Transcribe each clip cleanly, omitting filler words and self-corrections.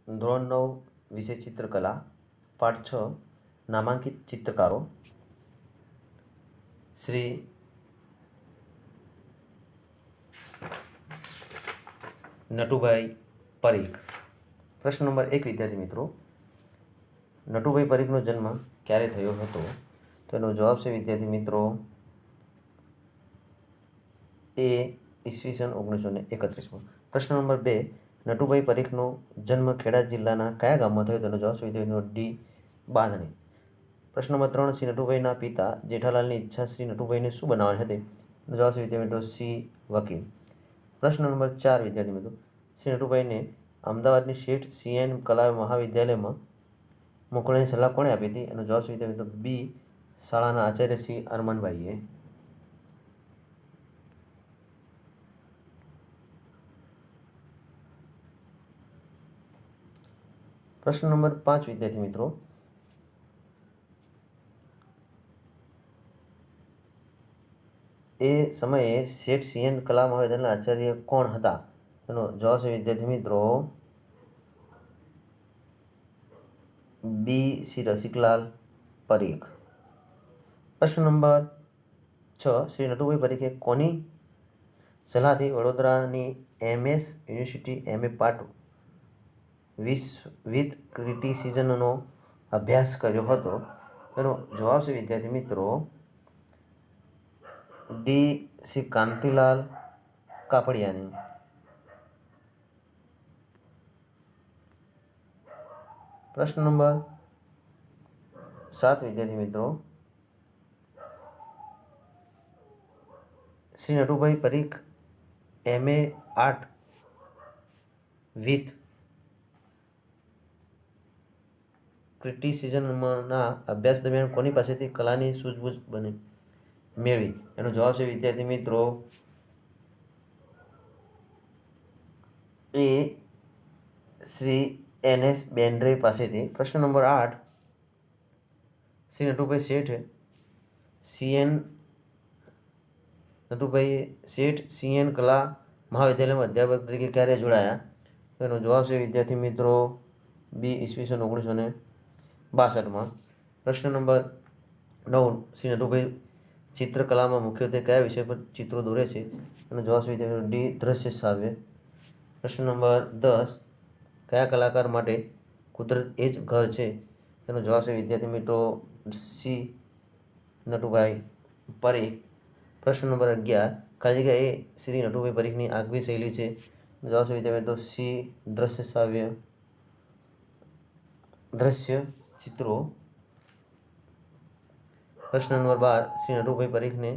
ધોરણ 9 વિષય ચિત્રકલા પાઠ 6 નામાંકિત ચિત્રકારો શ્રી નટુભાઈ પરીખ। પ્રશ્ન નંબર 1 વિદ્યાર્થી મિત્રો, નટુભાઈ પરીખનો જન્મ ક્યારે થયો હતો? તો એનો જવાબ છે વિદ્યાર્થી મિત્રો એ ઈસવીસન 1931માં। પ્રશ્ન નંબર 2, નટુભાઈ પરીખનો જન્મ ખેડા જિલ્લાના કયા ગામમાં થયો? તેનો જવાબ છે વિદ્યાર્થીનો ડી બાંધણી। પ્રશ્ન નંબર 3, શ્રી નટુભાઈના પિતા જેઠાલાલની ઈચ્છા શ્રી નટુભાઈને શું બનાવવાની હતી? તેનો જવાબ છે વિદ્યાર્થી મિત્રો સી વકીલ। પ્રશ્ન નંબર 4 વિદ્યાર્થી મિત્રો, શ્રી નટુભાઈને અમદાવાદની શેઠ સીએન કલા મહાવિદ્યાલયમાં મોકલવાની સલાહ કોણે આપી હતી? એનો જવાબ છે વિદ્યાર્થી મિત્રો બી શાળાના આચાર્ય શ્રી અરમાનભાઈએ। પ્રશ્ન નંબર 5 વિદ્યાર્થી મિત્રો, એ સમયે શેઠ સીએન કલા મહાવિદ્યાલયના આચાર્ય કોણ હતા? એનો જવાબ છે વિદ્યાર્થી મિત્રો બી શ્રી રસિકલાલ પરીખ। પ્રશ્ન નંબર 6, શ્રી નટુભાઈ પરીખે કોની સલાહથી વડોદરાની M S university MA part with ક્રિટિસિઝમનો અભ્યાસ કર્યો હતો? એનો જવાબ છે વિદ્યાર્થી મિત્રો ડી શ્રી કાંતિલાલ કાપડિયાની। પ્રશ્ન નંબર 7 વિદ્યાર્થી મિત્રો, Shri Natubhai Parikh MA art with ક્રિટિસિઝમના અભ્યાસ દરમિયાન કોની પાસેથી કલાની સૂઝબૂઝ મેળવી? એનો જવાબ છે વિદ્યાર્થી મિત્રો એ શ્રી NS બેન્ડ્રે પાસેથી। પ્રશ્ન નંબર 8, શ્રી નટુભાઈ શેઠ સીએન કલા મહાવિદ્યાલયમાં અધ્યાપક તરીકે ક્યારે જોડાયા? એનો જવાબ છે વિદ્યાર્થી મિત્રો બી ઈસવીસન 1962માં। પ્રશ્ન નંબર 9, શ્રી નટુભાઈ ચિત્રકલામાં મુખ્યત્વે કયા વિષય પર ચિત્રો દોરે છે? એનો જવાબ છે વિદ્યાર્થી ડી દ્રશ્ય શ્રાવ્ય। પ્રશ્ન નંબર 10, કયા કલાકાર માટે કુદરત એ જ ઘર છે? તેનો જવાબ છે વિદ્યાર્થી મિત્રો સી નટુભાઈ પરીખ। પ્રશ્ન નંબર 11, ખાલી જગ્યા એ શ્રી નટુભાઈ પરીખની આગવી શૈલી છે? જવાબ છે વિદ્યાર્થી મિત્રો સી દ્રશ્ય શ્રાવ્ય દ્રશ્ય ચિત્રો। પ્રશ્ન નંબર 12, શ્રી નટુભાઈ પરીખને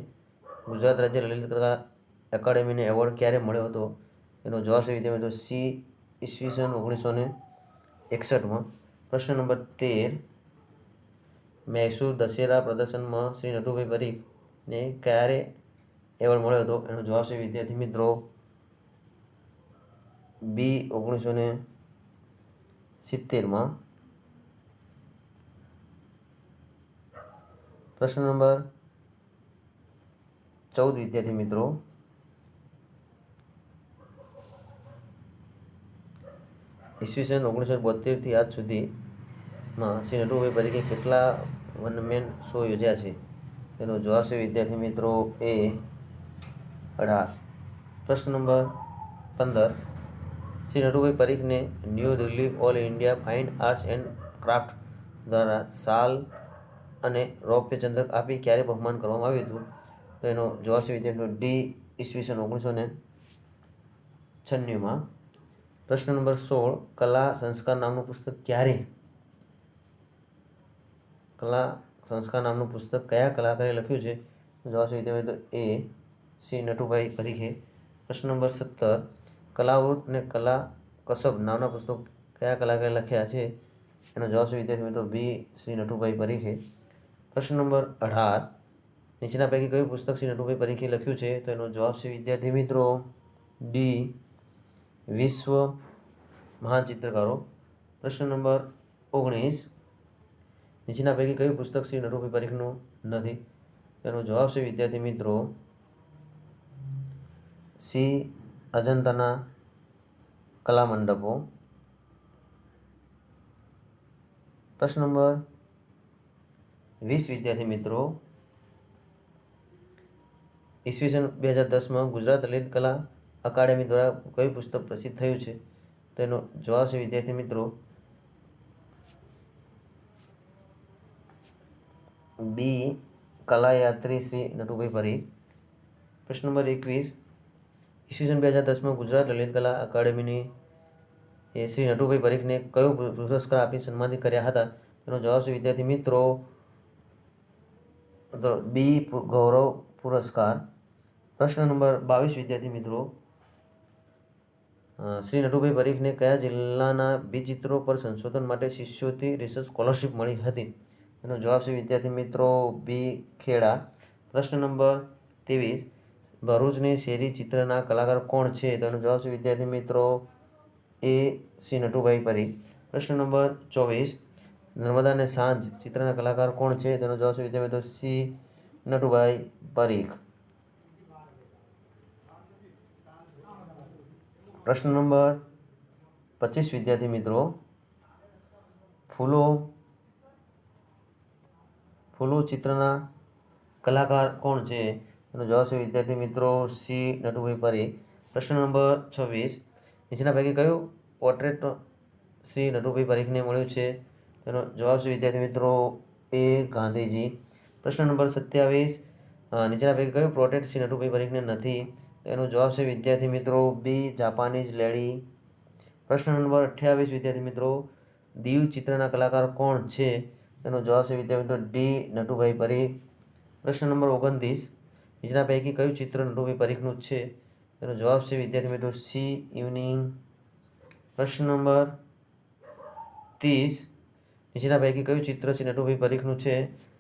ગુજરાત રાજ્ય લલિત કલા એકેડેમીનો એવોર્ડ ક્યારે મળ્યો હતો? એનો જવાબ છે વિદ્યાર્થી મિત્રો સી ઈસવીસન 1961માં। પ્રશ્ન નંબર 13, મૈસૂર દશેરા પ્રદર્શનમાં શ્રી નટુભાઈ પરીખને ક્યારે એવોર્ડ મળ્યો હતો? એનો જવાબ છે વિદ્યાર્થી મિત્રો બી 1970માં। પ્રશ્ન નંબર 14 વિદ્યાર્થી મિત્રો, ઈસવીસન 1972થી આજ સુધીમાં શ્રી નટુભાઈ પરીખે કેટલા વન-મેન શો યોજ્યા છે? તેનો જવાબ છે વિદ્યાર્થી મિત્રો એ 18। પ્રશ્ન નંબર 15, શ્રી નટુભાઈ પરીખને new Delhi all India fine arts and craft દ્વારા શાલ અને રૌપ્ય ચંદ્રક આપી ક્યારે બહુમાન કરવામાં આવ્યું હતું? તો એનો જવાબ છે વિદ્યાર્થી મિત્રો ડી ઈસવીસન 1996માં। પ્રશ્ન નંબર 16, કલા સંસ્કાર નામનું પુસ્તક કયા કલાકારે લખ્યું છે? જવાબ છે વિદ્યાર્થી મિત્રો એ શ્રી નટુભાઈ પરીખે। પ્રશ્ન નંબર 17, કલાવૃત અને કલા કસબ નામના પુસ્તકો કયા કલાકારે લખ્યા છે? એનો જવાબ છે વિદ્યાર્થી મિત્રો બી શ્રી નટુભાઈ પરીખે। પ્રશ્ન નંબર 18, નીચેના પૈકી કયું પુસ્તક શ્રી નટુભાઈ પરીખે લખ્યું છે? તો એનો જવાબ છે વિદ્યાર્થી મિત્રો ડી વિશ્વ મહાન ચિત્રકારો। પ્રશ્ન નંબર 19, નીચેના પૈકી કયું પુસ્તક શ્રી નટુભાઈ પરીખનું નથી? તેનો જવાબ છે વિદ્યાર્થી મિત્રો સી અજંતાના કલા મંડપો। પ્રશ્ન નંબર 20 વિદ્યાર્થી મિત્રો, ઈસવીસન 2010માં ગુજરાત લલિત કલા અકાદમી દ્વારા કયું પુસ્તક પ્રસિદ્ધ થયું છે? તેનો જવાબ છે વિદ્યાર્થી મિત્રો બી. કલાયાત્રી શ્રી નટુભાઈ પરીખ. પ્રશ્ન નંબર 21, ઈસવીસન 2010માં ગુજરાત લલિત કલા અકાદમીની શ્રી નટુભાઈ પરીખને કયો પુરસ્કાર આપી સન્માનિત કર્યા હતા? તેનો જવાબ છે વિદ્યાર્થી મિત્રો બી. ગૌરવ પુરસ્કાર. પ્રશ્ન નંબર 22 વિદ્યાર્થી મિત્રો, શ્રી નટુભાઈ પરીખને કયા જિલ્લાના બીજચિત્રો પર સંશોધન માટે શિષ્યવૃત્તિ રિસર્ચ સ્કોલરશીપ મળી હતી? તેનો જવાબ છે વિદ્યાર્થી મિત્રો બી. ખેડા. પ્રશ્ન નંબર 23, ભરૂચની શેરી ચિત્રના કલાકાર કોણ છે? તેનો જવાબ છે વિદ્યાર્થી મિત્રો એ. શ્રી નટુભાઈ પરીખ. પ્રશ્ન નંબર 24, નર્મદાને સાંજ ચિત્રના કલાકાર કોણ છે? તેનો જવાબ છે વિદ્યાર્થી મિત્રો સી. નટુભાઈ પરીખ. પ્રશ્ન નંબર 25 વિદ્યાર્થી મિત્રો, ફૂલો ચિત્રના કલાકાર કોણ છે? તેનો જવાબ છે વિદ્યાર્થી મિત્રો સી. નટુભાઈ પરીખ. પ્રશ્ન નંબર 26, નીચેના પૈકી કયું પોર્ટ્રેટ શ્રી નટુભાઈ પરીખને મળ્યું છે? તેનો જવાબ છે વિદ્યાર્થી મિત્રો એ. ગાંધીજી. પ્રશ્ન નંબર 27, નીચેના પૈકી કયું પોર્ટ્રેટ શ્રી નટુભાઈ પરીખને નથી? તેનો જવાબ છે વિદ્યાર્થી મિત્રો બી. Japanese lady. પ્રશ્ન નંબર 28 વિદ્યાર્થી મિત્રો, દીવ ચિત્રના કલાકાર કોણ છે? તેનો જવાબ છે વિદ્યાર્થી મિત્રો ડી. નટુભાઈ પરીખ. પ્રશ્ન નંબર 29, નીચેના પૈકી કયું ચિત્ર નટુભાઈ પરીખનું છે? તેનો જવાબ છે વિદ્યાર્થી મિત્રો સી. ઇવનિંગ. પ્રશ્ન નંબર 30, નીચેના પૈકી કયું ચિત્ર શ્રી નટુભાઈ પરીખનું છે?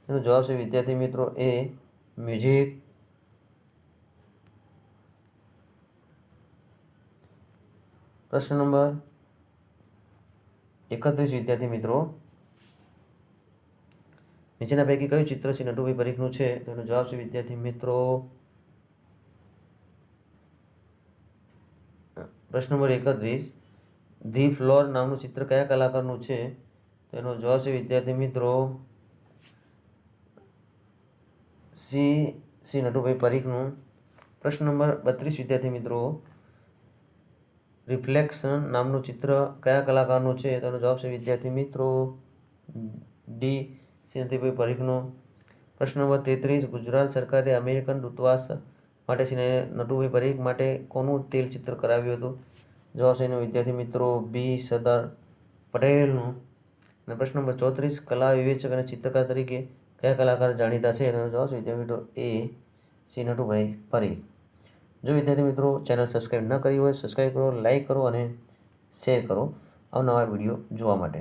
તેનો જવાબ છે વિદ્યાર્થી મિત્રો એ. મ્યુઝિક. પ્રશ્ન નંબર 31 વિદ્યાર્થી મિત્રો, નીચેના પૈકી કયું ચિત્ર શ્રી નટુભાઈ પરીખનું છે? તેનો જવાબ છે વિદ્યાર્થી મિત્રો પ્રશ્ન નંબર 31, ધી ફ્લોર નામનું ચિત્ર કયા કલાકારનું છે? તેનો જવાબ છે વિદ્યાર્થી મિત્રો સી. શ્રી નટુભાઈ પરીખનું. પ્રશ્ન નંબર 32 વિદ્યાર્થી મિત્રો, રિફ્લેક્શન નામનું ચિત્ર કયા કલાકારનું છે? તેનો જવાબ છે વિદ્યાર્થી મિત્રો ડી. શ્રી નટુભાઈ પરીખનું. પ્રશ્ન નંબર 33, ગુજરાત સરકારે અમેરિકન દૂતાવાસ માટે શ્રી નટુભાઈ પરીખ માટે કોનું તેલ ચિત્ર કરાવ્યું હતું? જવાબ છે એનો વિદ્યાર્થી મિત્રો બી. સરદાર પટેલનું. અને પ્રશ્ન નંબર 34, કલા વિવેચક અને ચિત્રકાર તરીકે કયા કલાકાર જાણીતા છે? તેનો જવાબ છે વિદ્યાર્થી મિત્રો એ. શ્રી નટુભાઈ પરીખ. જો વિદ્યાર્થી મિત્રો ચેનલ સબસ્ક્રાઈબ ન કરી હોય સબસ્ક્રાઈબ કરો, લાઈક કરો અને શેર કરો અવનવા વિડીયો જોવા માટે.